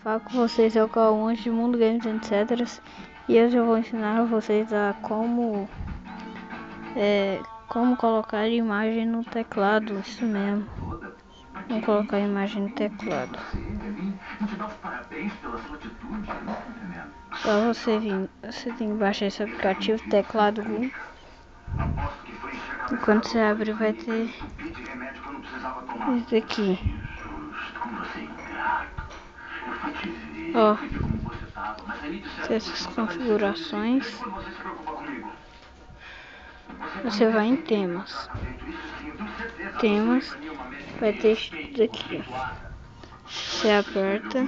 Falo com vocês, é o Cauã de Mundo Games, etc. E hoje eu vou ensinar vocês a como colocar imagem no teclado, isso mesmo. Vamos colocar imagem no teclado. Só você tem que baixar esse aplicativo, teclado Google. E quando você abrir vai ter esse aqui. Ó, essas configurações. Você vai em temas. Temas, vai ter isso daqui. Você aperta.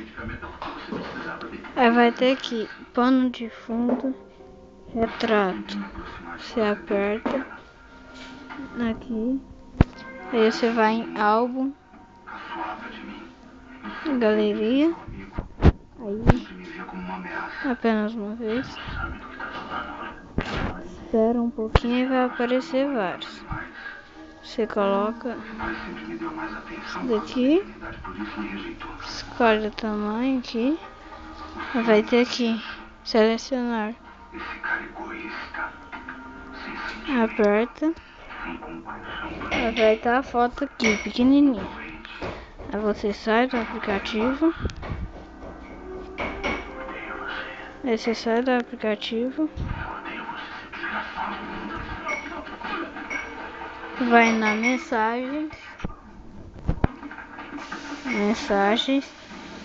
Aí vai ter aqui, pano de fundo, retrato. Você aperta aqui. Aí você vai em álbum, galeria. Aí, apenas uma vez. Espera um pouquinho e vai aparecer vários. Você coloca isso daqui, escolhe o tamanho aqui, vai ter aqui, selecionar, aperta, vai estar a foto aqui, pequenininha. Aí você sai do aplicativo, vai na mensagens,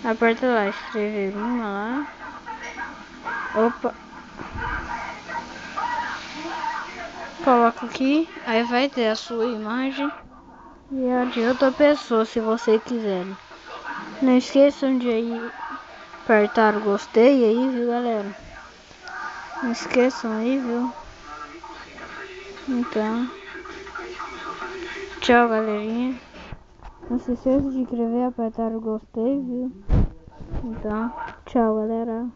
aperta lá, escrever uma lá, coloca aqui, aí vai ter a sua imagem e a de outra pessoa, se você quiser. Não esqueçam de aí apertar o gostei aí, viu, galera? Não esqueçam aí, viu? Então, tchau, galerinha. Não se esqueça de inscrever e apertar o gostei, viu? Então, tchau, galera.